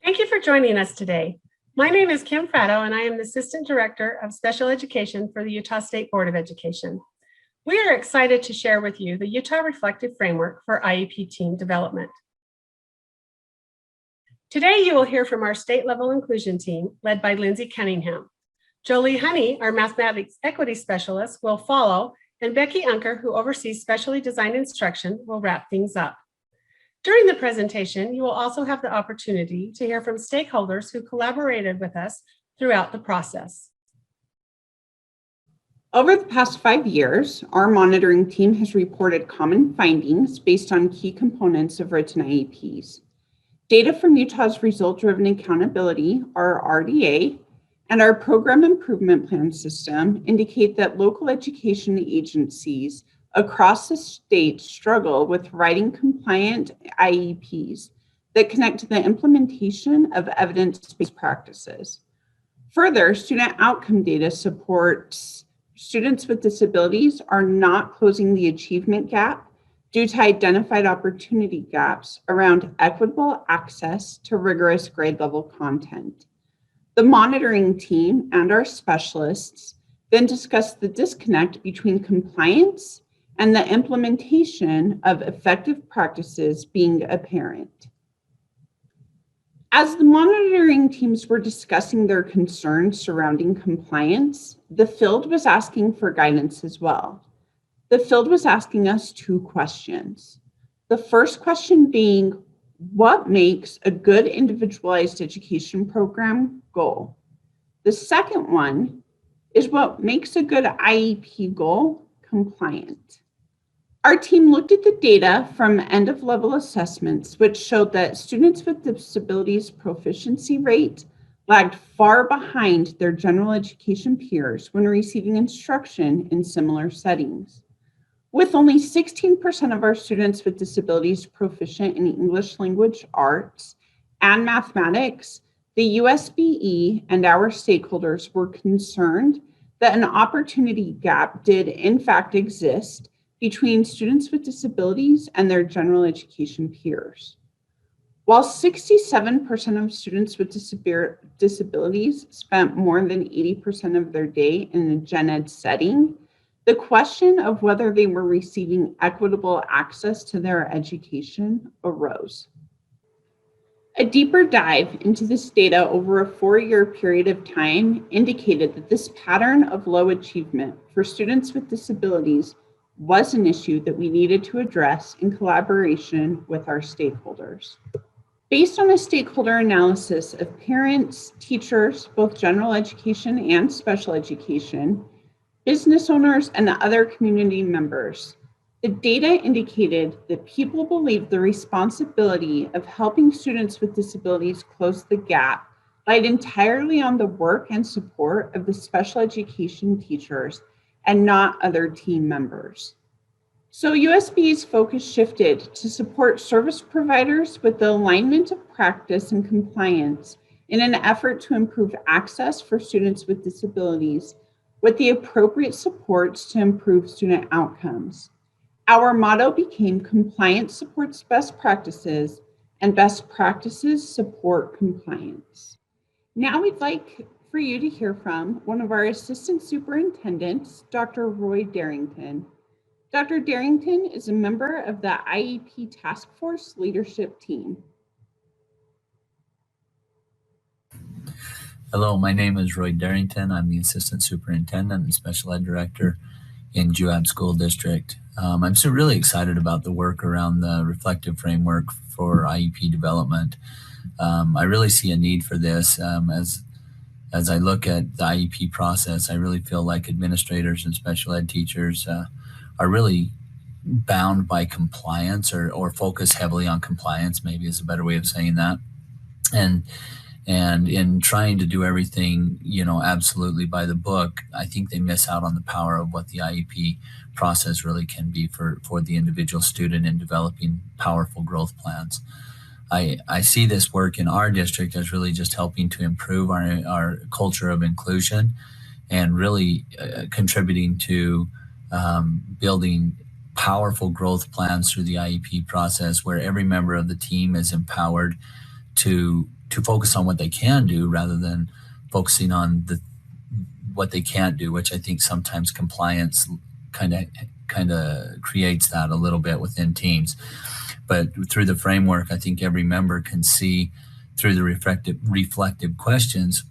Thank you for joining us today. My name is Kim Fratto, and I am the Assistant Director of Special Education for the Utah State Board of Education. We are excited to share with you the Utah Reflective Framework for IEP Team Development. Today, you will hear from our state-level inclusion team, led by Lindsay Cunningham. Jolie Honey, our Mathematics Equity Specialist, will follow, and Becky Unker, who oversees specially designed instruction, will wrap things up. During the presentation, you will also have the opportunity to hear from stakeholders who collaborated with us throughout the process. Over the past 5 years, our monitoring team has reported common findings based on key components of written IEPs. Data from Utah's Result-Driven Accountability, or RDA, and our Program Improvement Plan system indicate that local education agencies across the state struggle with writing compliant IEPs that connect to the implementation of evidence-based practices. Further, student outcome data supports students with disabilities are not closing the achievement gap due to identified opportunity gaps around equitable access to rigorous grade level content. The monitoring team and our specialists then discuss the disconnect between compliance and the implementation of effective practices being apparent. As the monitoring teams were discussing their concerns surrounding compliance, the field was asking for guidance as well. The field was asking us 2 questions. The first question being, what makes a good individualized education program goal? The second one is, what makes a good IEP goal compliant? Our team looked at the data from end-of-level assessments, which showed that students with disabilities proficiency rate lagged far behind their general education peers when receiving instruction in similar settings. With only 16% of our students with disabilities proficient in English language arts and mathematics, the USBE and our stakeholders were concerned that an opportunity gap did in fact exist between students with disabilities and their general education peers. While 67% of students with disabilities spent more than 80% of their day in a gen ed setting, the question of whether they were receiving equitable access to their education arose. A deeper dive into this data over a 4-year period of time indicated that this pattern of low achievement for students with disabilities was an issue that we needed to address in collaboration with our stakeholders. Based on a stakeholder analysis of parents, teachers, both general education and special education, business owners, and other community members, the data indicated that people believed the responsibility of helping students with disabilities close the gap lied entirely on the work and support of the special education teachers and not other team members. So USBE's focus shifted to support service providers with the alignment of practice and compliance in an effort to improve access for students with disabilities with the appropriate supports to improve student outcomes. Our motto became compliance supports best practices and best practices support compliance. Now we'd like for you to hear from one of our assistant superintendents, Dr. Roy Darrington. Dr. Darrington is a member of the IEP Task Force leadership team. Hello, my name is Roy Darrington. I'm the assistant superintendent and special ed director in Juab School District. I'm really excited about the work around the reflective framework for IEP development. I really see a need for this. As I look at the IEP process, I really feel like administrators and special ed teachers are really bound by compliance or focus heavily on compliance, maybe is a better way of saying that. And in trying to do everything, absolutely by the book, I think they miss out on the power of what the IEP process really can be for the individual student in developing powerful growth plans. I see this work in our district as really just helping to improve our culture of inclusion and really contributing to building powerful growth plans through the IEP process, where every member of the team is empowered to to focus on what they can do rather than focusing on what they can't do, which I think sometimes compliance kind of creates that a little bit within teams. But through the framework, I think every member can see through the reflective questions,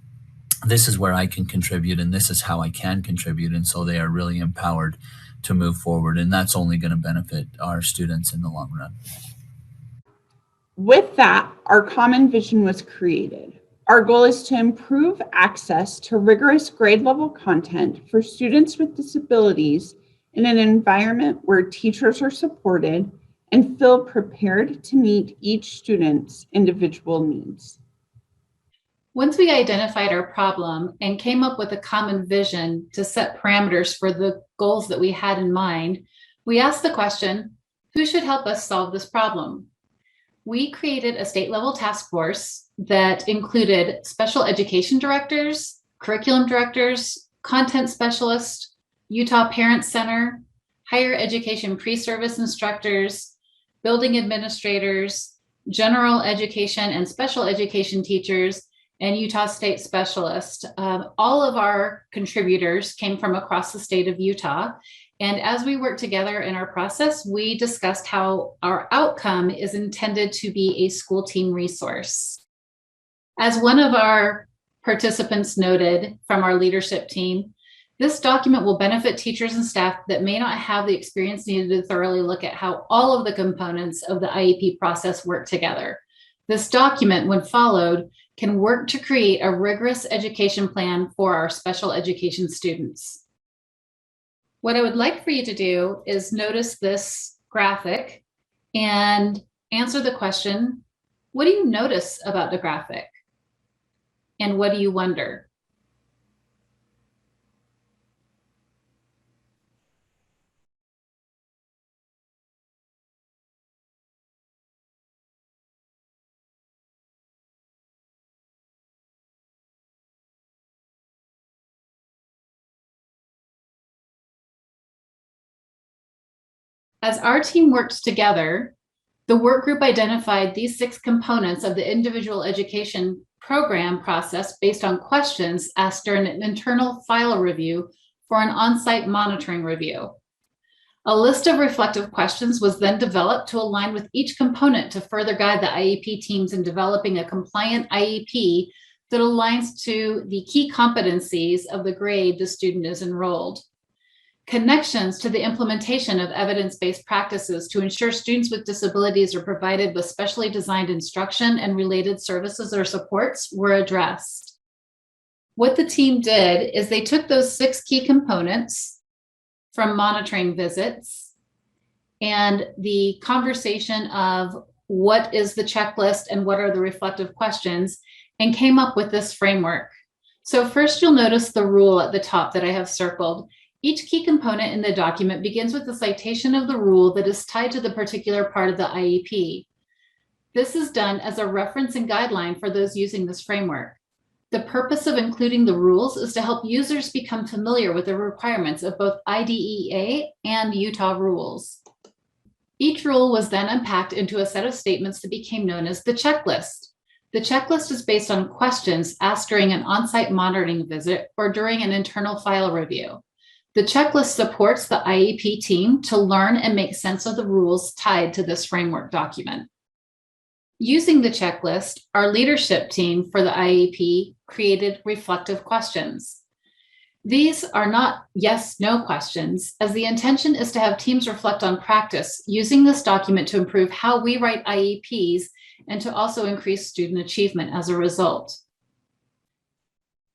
this is where I can contribute and this is how I can contribute. And so they are really empowered to move forward. And that's only going to benefit our students in the long run. With that, our common vision was created. Our goal is to improve access to rigorous grade level content for students with disabilities in an environment where teachers are supported and feel prepared to meet each student's individual needs. Once we identified our problem and came up with a common vision to set parameters for the goals that we had in mind, we asked the question, who should help us solve this problem? We created a state-level task force that included special education directors, curriculum directors, content specialists, Utah Parent Center, higher education pre-service instructors, building administrators, general education and special education teachers, and Utah State Specialist. All of our contributors came from across the state of Utah. And as we worked together in our process, we discussed how our outcome is intended to be a school team resource. As one of our participants noted from our leadership team, this document will benefit teachers and staff that may not have the experience needed to thoroughly look at how all of the components of the IEP process work together. This document, when followed, can work to create a rigorous education plan for our special education students. What I would like for you to do is notice this graphic and answer the question, what do you notice about the graphic? And what do you wonder? As our team worked together, the work group identified these 6 components of the individual education program process based on questions asked during an internal file review for an on-site monitoring review. A list of reflective questions was then developed to align with each component to further guide the IEP teams in developing a compliant IEP that aligns to the key competencies of the grade the student is enrolled. Connections to the implementation of evidence-based practices to ensure students with disabilities are provided with specially designed instruction and related services or supports were addressed. What the team did is they took those 6 key components from monitoring visits and the conversation of what is the checklist and what are the reflective questions and came up with this framework. So first you'll notice the rule at the top that I have circled. Each key component in the document begins with a citation of the rule that is tied to the particular part of the IEP. This is done as a reference and guideline for those using this framework. The purpose of including the rules is to help users become familiar with the requirements of both IDEA and Utah rules. Each rule was then unpacked into a set of statements that became known as the checklist. The checklist is based on questions asked during an on-site monitoring visit or during an internal file review. The checklist supports the IEP team to learn and make sense of the rules tied to this framework document. Using the checklist, our leadership team for the IEP created reflective questions. These are not yes/no questions, as the intention is to have teams reflect on practice using this document to improve how we write IEPs and to also increase student achievement as a result.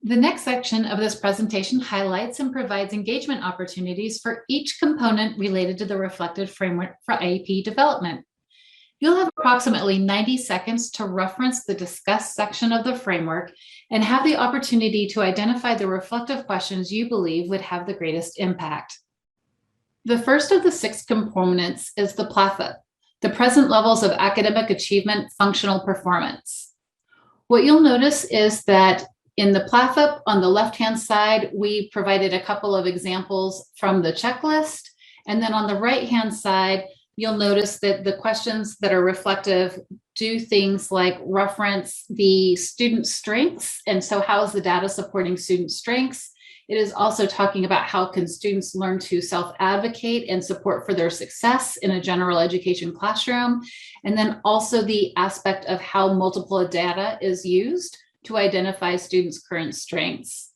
The next section of this presentation highlights and provides engagement opportunities for each component related to the reflective framework for IEP development. You'll have approximately 90 seconds to reference the discuss section of the framework and have the opportunity to identify the reflective questions you believe would have the greatest impact. The first of the 6 components is the PLAAFP, the present levels of academic achievement functional performance. What you'll notice is that in the PLAAFP, on the left-hand side, we provided a couple of examples from the checklist. And then on the right-hand side, you'll notice that the questions that are reflective do things like reference the student strengths. And so how is the data supporting student strengths? It is also talking about how can students learn to self-advocate and support for their success in a general education classroom. And then also the aspect of how multiple data is used to identify students' current strengths.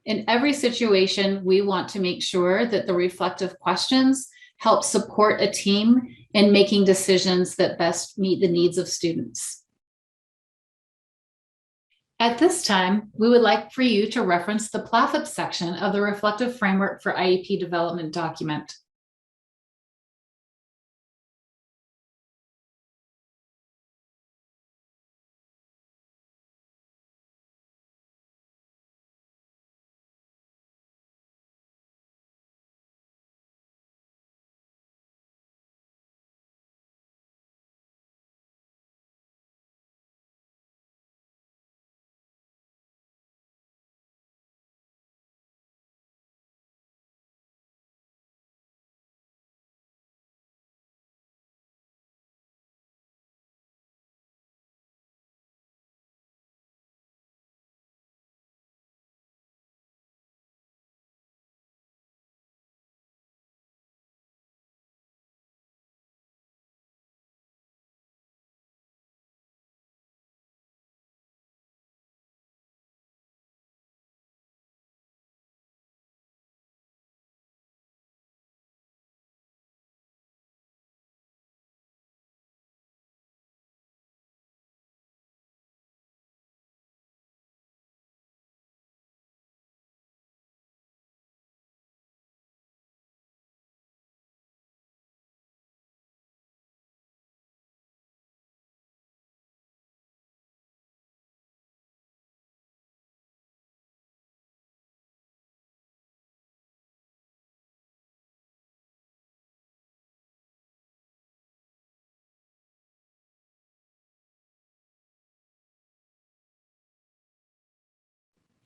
In every situation, we want to make sure that the reflective questions help support a team in making decisions that best meet the needs of students. At this time, we would like for you to reference the PLAAFP section of the Reflective Framework for IEP Development document.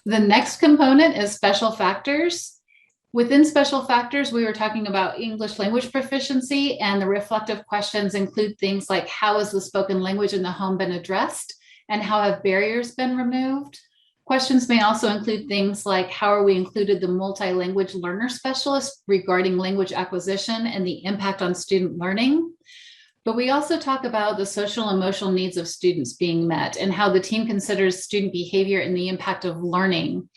The next component is special factors. Within special factors, we were talking about English language proficiency, and the reflective questions include things like how has the spoken language in the home been addressed and how have barriers been removed? Questions may also include things like how are we included the multi-language learner specialist regarding language acquisition and the impact on student learning? But we also talk about the social and emotional needs of students being met and how the team considers student behavior and the impact of learning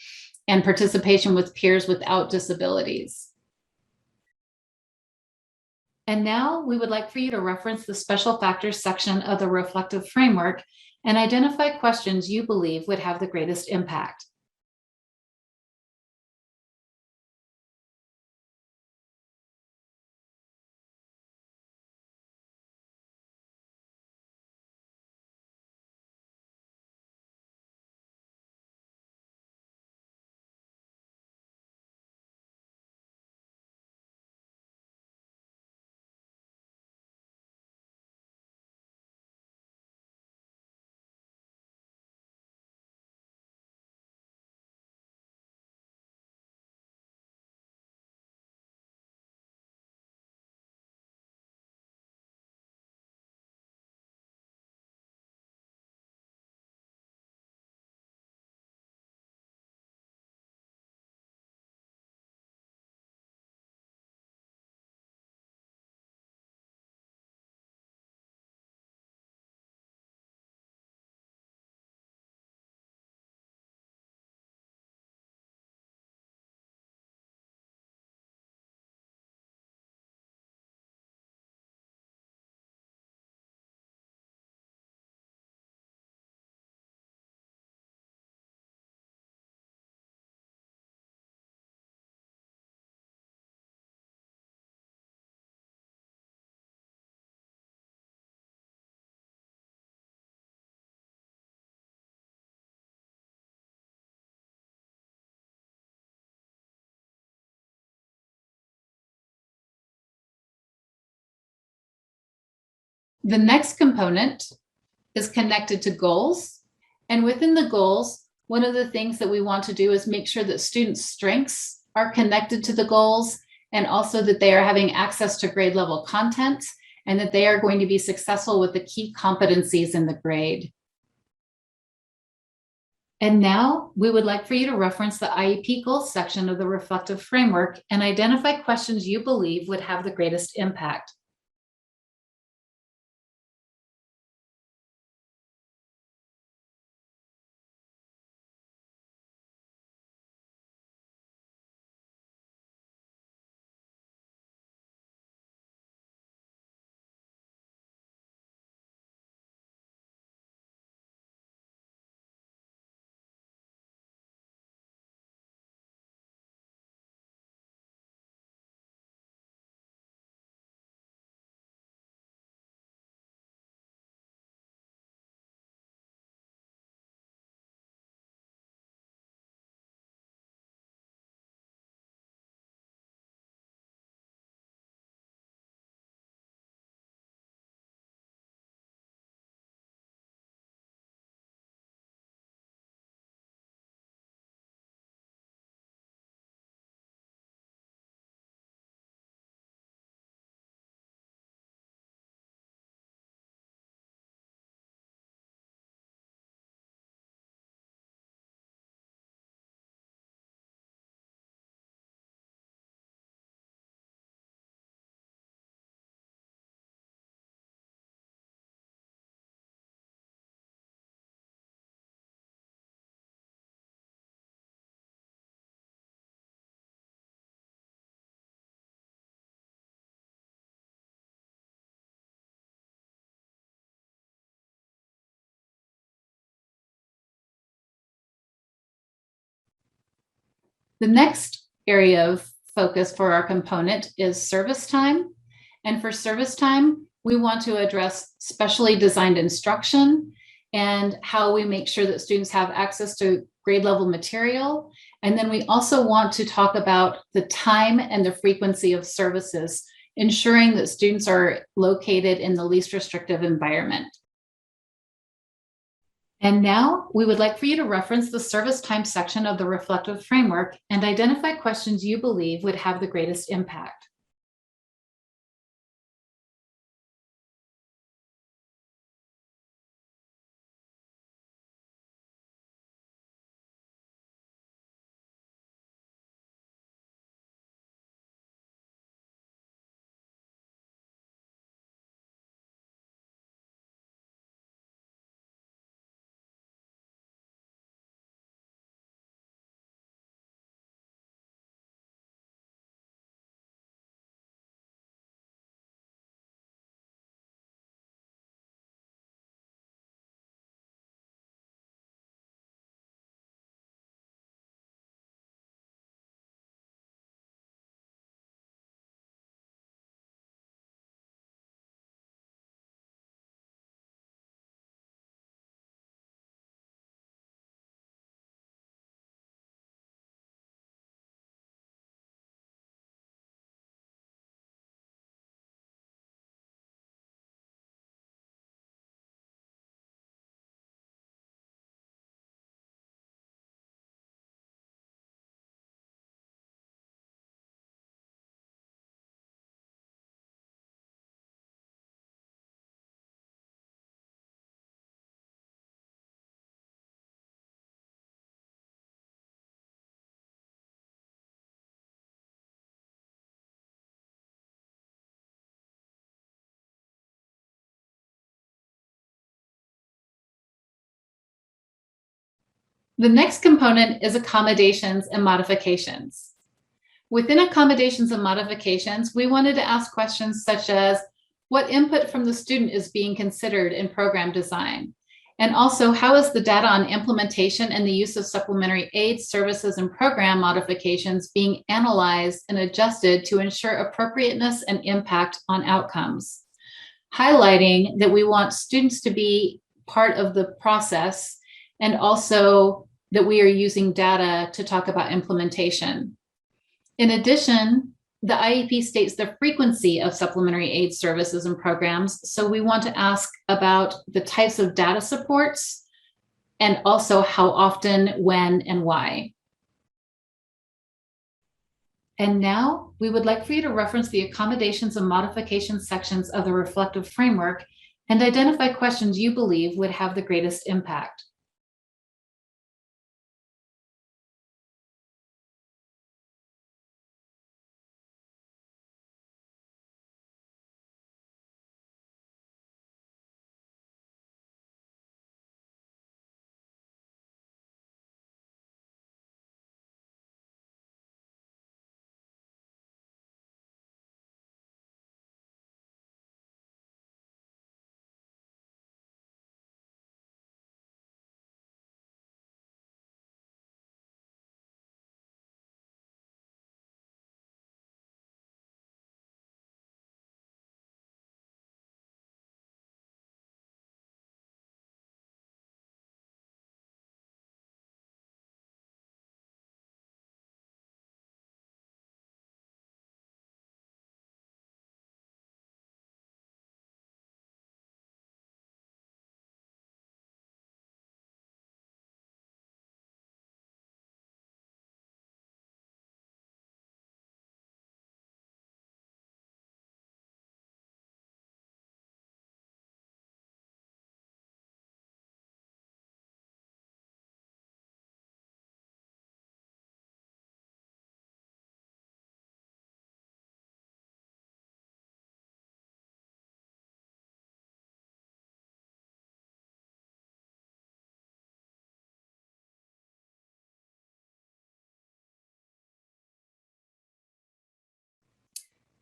and participation with peers without disabilities. And now we would like for you to reference the special factors section of the reflective framework and identify questions you believe would have the greatest impact. The next component is connected to goals. And within the goals, one of the things that we want to do is make sure that students' strengths are connected to the goals and also that they are having access to grade level content and that they are going to be successful with the key competencies in the grade. And now we would like for you to reference the IEP Goals section of the reflective framework and identify questions you believe would have the greatest impact. The next area of focus for our component is service time. And for service time, we want to address specially designed instruction and how we make sure that students have access to grade level material. And then we also want to talk about the time and the frequency of services, ensuring that students are located in the least restrictive environment. And now we would like for you to reference the service time section of the reflective framework and identify questions you believe would have the greatest impact. The next component is accommodations and modifications. Within accommodations and modifications, we wanted to ask questions such as what input from the student is being considered in program design? And also, how is the data on implementation and the use of supplementary aid services and program modifications being analyzed and adjusted to ensure appropriateness and impact on outcomes? Highlighting that we want students to be part of the process and also that we are using data to talk about implementation. In addition, the IEP states the frequency of supplementary aid services and programs. So we want to ask about the types of data supports and also how often, when, and why. And now we would like for you to reference the accommodations and modifications sections of the reflective framework and identify questions you believe would have the greatest impact.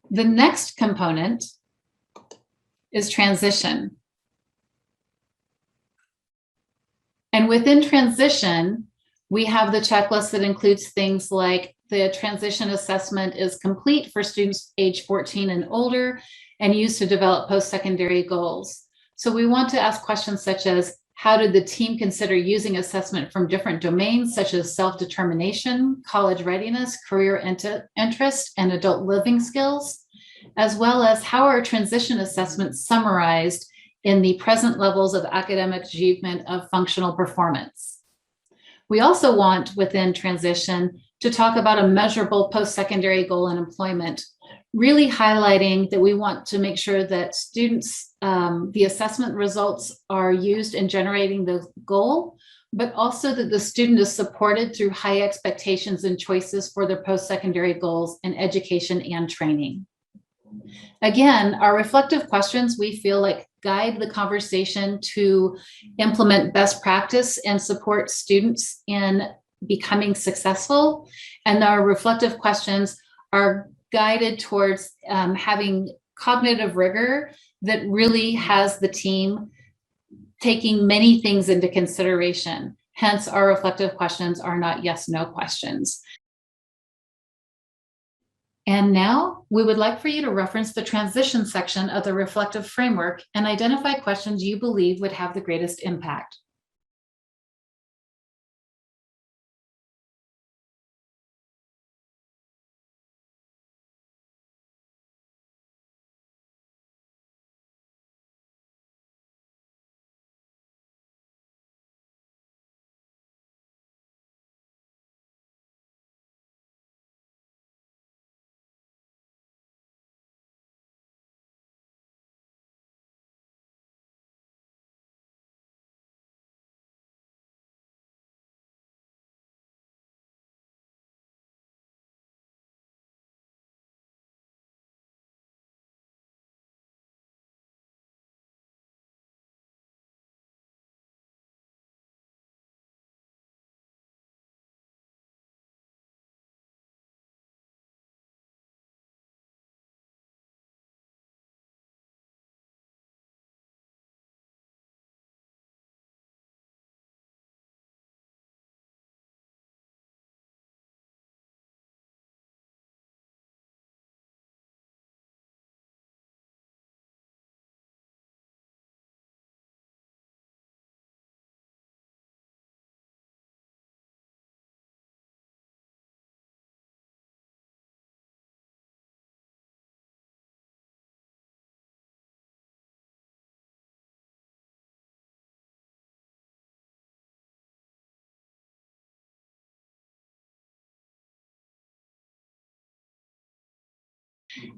The next component is transition. And within transition, we have the checklist that includes things like the transition assessment is complete for students age 14 and older and used to develop post-secondary goals. So we want to ask questions such as, how did the team consider using assessment from different domains such as self-determination, college readiness, career interest, and adult living skills, as well as how are transition assessments summarized in the present levels of academic achievement of functional performance. We also want within transition to talk about a measurable post-secondary goal in employment, really highlighting that we want to make sure that students, the assessment results are used in generating the goal, but also that the student is supported through high expectations and choices for their post-secondary goals in education and training. Again, our reflective questions, we feel like guide the conversation to implement best practice and support students in becoming successful. And our reflective questions are guided towards having cognitive rigor that really has the team taking many things into consideration. Hence, our reflective questions are not yes/no questions. And now we would like for you to reference the transition section of the reflective framework and identify questions you believe would have the greatest impact.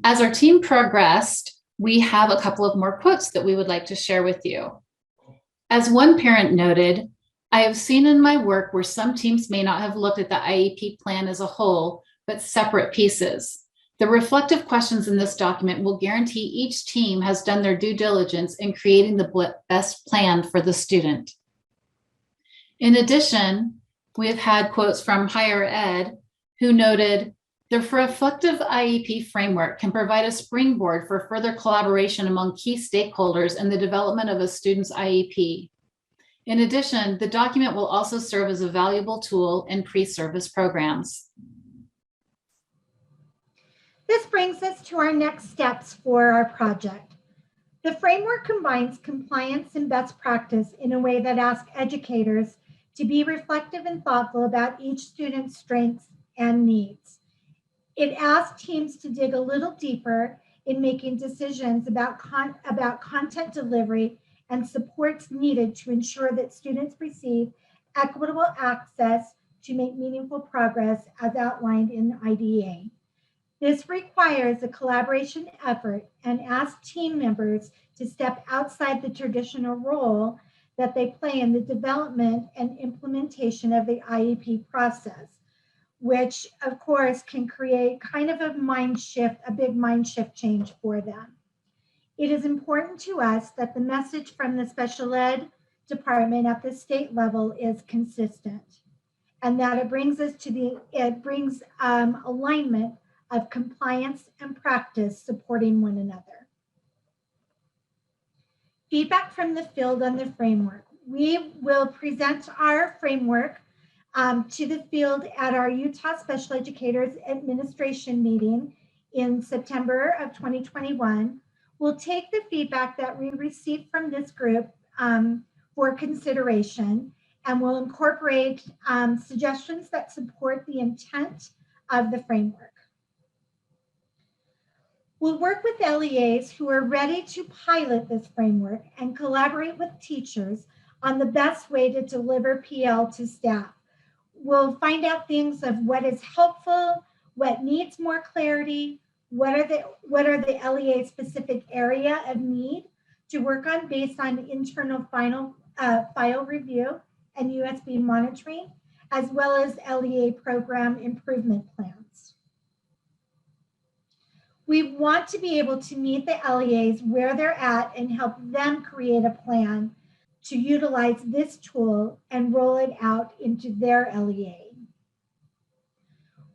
As our team progressed, we have a couple of more quotes that we would like to share with you. As one parent noted, I have seen in my work where some teams may not have looked at the IEP plan as a whole, but separate pieces. The reflective questions in this document will guarantee each team has done their due diligence in creating the best plan for the student. In addition, we have had quotes from higher ed who noted, the reflective IEP framework can provide a springboard for further collaboration among key stakeholders in the development of a student's IEP. In addition, the document will also serve as a valuable tool in pre-service programs. This brings us to our next steps for our project. The framework combines compliance and best practice in a way that asks educators to be reflective and thoughtful about each student's strengths and needs. It asks teams to dig a little deeper in making decisions about content delivery and supports needed to ensure that students receive equitable access to make meaningful progress as outlined in the IDEA. This requires a collaboration effort and asks team members to step outside the traditional role that they play in the development and implementation of the IEP process, which of course can create kind of a big mind shift change for them. It is important to us that the message from the special ed department at the state level is consistent, and that it brings alignment of compliance and practice supporting one another. Feedback from the field on the framework. We will present our framework to the field at our Utah Special Educators Administration meeting in September of 2021. We'll take the feedback that we received from this group for consideration, and we'll incorporate suggestions that support the intent of the framework. We'll work with LEAs who are ready to pilot this framework and collaborate with teachers on the best way to deliver PL to staff. We'll find out things of what is helpful, what needs more clarity, what are the LEA specific area of need to work on based on internal file review and USBE monitoring, as well as LEA program improvement plans. We want to be able to meet the LEAs where they're at and help them create a plan to utilize this tool and roll it out into their LEA.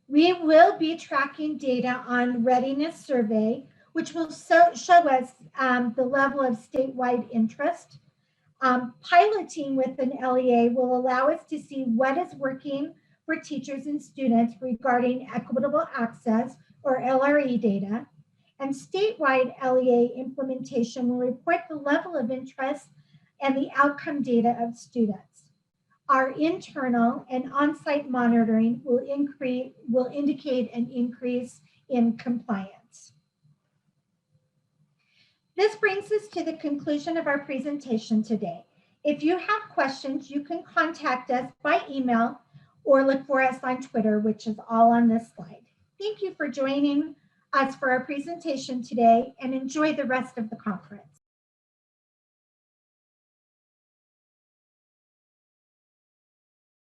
We will be tracking data on readiness survey, which will show us the level of statewide interest. Piloting with an LEA will allow us to see what is working for teachers and students regarding equitable access or LRE data, and statewide LEA implementation will report the level of interest and the outcome data of students. Our internal and on-site monitoring will indicate an increase in compliance. This brings us to the conclusion of our presentation today. If you have questions, you can contact us by email or look for us on Twitter, which is all on this slide. Thank you for joining us for our presentation today, and enjoy the rest of the conference.